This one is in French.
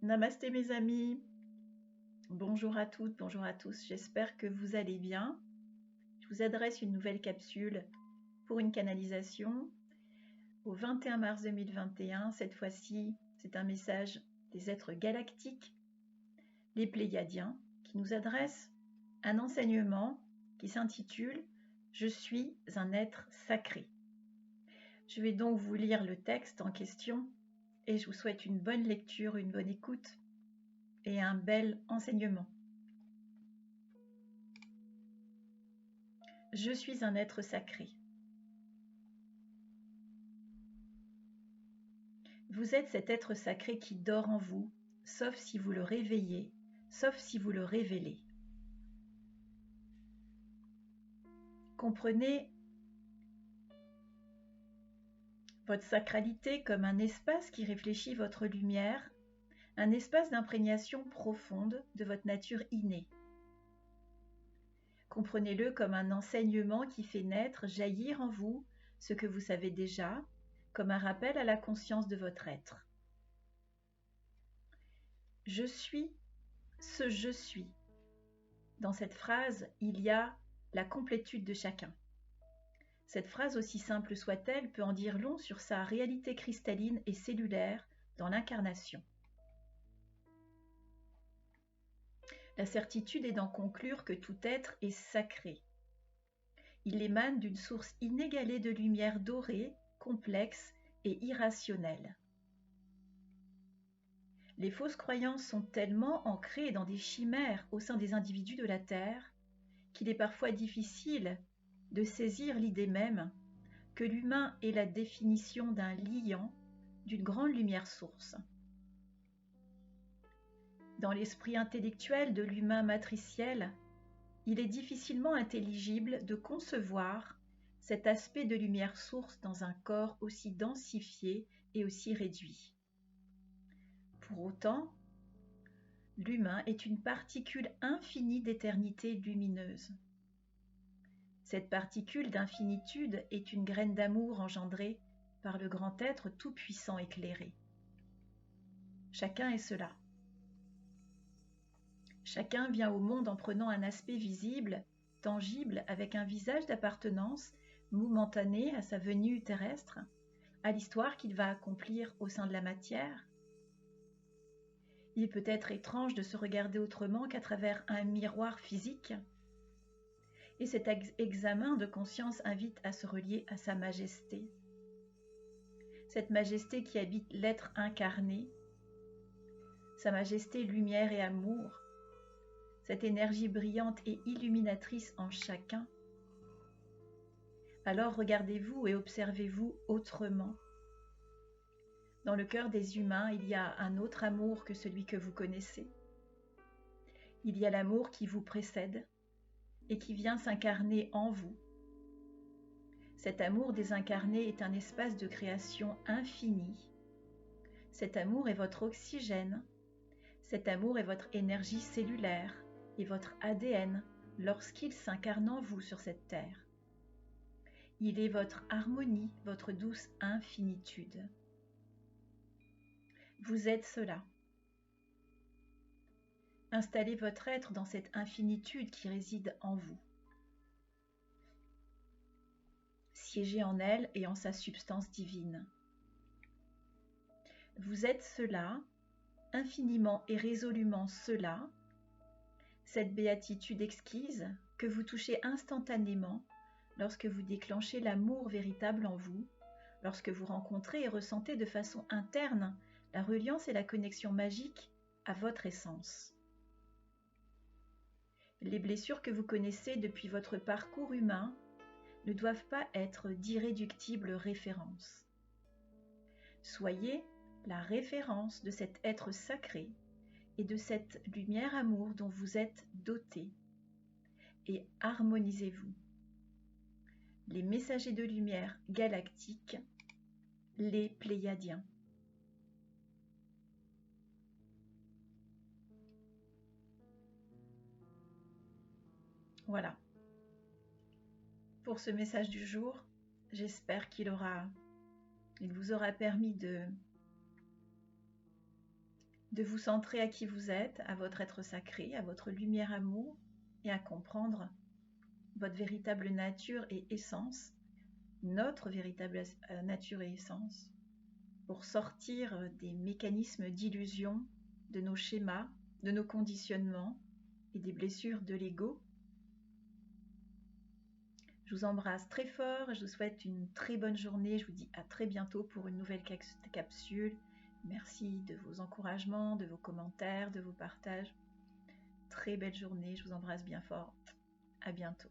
Namasté mes amis, bonjour à toutes, bonjour à tous, j'espère que vous allez bien. Je vous adresse une nouvelle capsule pour une canalisation au 21 mars 2021. Cette fois-ci, c'est un message des êtres galactiques, les Pléiadiens, qui nous adressent un enseignement qui s'intitule « Je suis un être sacré ». Je vais donc vous lire le texte en question et je vous souhaite une bonne lecture, une bonne écoute et un bel enseignement. Je suis un être sacré. Vous êtes cet être sacré qui dort en vous, sauf si vous le réveillez, sauf si vous le révélez. Comprenez votre sacralité comme un espace qui réfléchit votre lumière, un espace d'imprégnation profonde de votre nature innée. Comprenez-le comme un enseignement qui fait naître, jaillir en vous ce que vous savez déjà, comme un rappel à la conscience de votre être. Je suis ce je suis. Dans cette phrase, il y a la complétude de chacun. Cette phrase, aussi simple soit-elle, peut en dire long sur sa réalité cristalline et cellulaire dans l'incarnation. La certitude est d'en conclure que tout être est sacré. Il émane d'une source inégalée de lumière dorée, complexe et irrationnelle. Les fausses croyances sont tellement ancrées dans des chimères au sein des individus de la Terre qu'il est parfois difficile de saisir l'idée même que l'humain est la définition d'un liant d'une grande lumière source. Dans l'esprit intellectuel de l'humain matriciel, il est difficilement intelligible de concevoir cet aspect de lumière source dans un corps aussi densifié et aussi réduit. Pour autant, l'humain est une particule infinie d'éternité lumineuse. Cette particule d'infinitude est une graine d'amour engendrée par le grand être tout-puissant éclairé. Chacun est cela. Chacun vient au monde en prenant un aspect visible, tangible, avec un visage d'appartenance momentané à sa venue terrestre, à l'histoire qu'il va accomplir au sein de la matière. Il peut être étrange de se regarder autrement qu'à travers un miroir physique, et cet examen de conscience invite à se relier à sa majesté. Cette majesté qui habite l'être incarné, sa majesté lumière et amour, cette énergie brillante et illuminatrice en chacun. Alors regardez-vous et observez-vous autrement. Dans le cœur des humains, il y a un autre amour que celui que vous connaissez. Il y a l'amour qui vous précède et qui vient s'incarner en vous. Cet amour désincarné est un espace de création infini. Cet amour est votre oxygène. Cet amour est votre énergie cellulaire et votre ADN lorsqu'il s'incarne en vous sur cette terre. Il est votre harmonie, votre douce infinitude. Vous êtes cela. Installez votre être dans cette infinitude qui réside en vous. Siégez en elle et en sa substance divine. Vous êtes cela, infiniment et résolument cela, cette béatitude exquise que vous touchez instantanément lorsque vous déclenchez l'amour véritable en vous, lorsque vous rencontrez et ressentez de façon interne la reliance et la connexion magique à votre essence. Les blessures que vous connaissez depuis votre parcours humain ne doivent pas être d'irréductibles références. Soyez la référence de cet être sacré et de cette lumière amour dont vous êtes doté, et harmonisez-vous. Les messagers de lumière galactiques, les Pléiadiens. Voilà. Pour ce message du jour, j'espère qu'il vous aura permis de de vous centrer à qui vous êtes, à votre être sacré, à votre lumière amour, et à comprendre votre véritable nature et essence, notre véritable nature et essence, pour sortir des mécanismes d'illusion, de nos schémas, de nos conditionnements et des blessures de l'ego. Je vous embrasse très fort, je vous souhaite une très bonne journée, je vous dis à très bientôt pour une nouvelle capsule. Merci de vos encouragements, de vos commentaires, de vos partages. Très belle journée, je vous embrasse bien fort. À bientôt.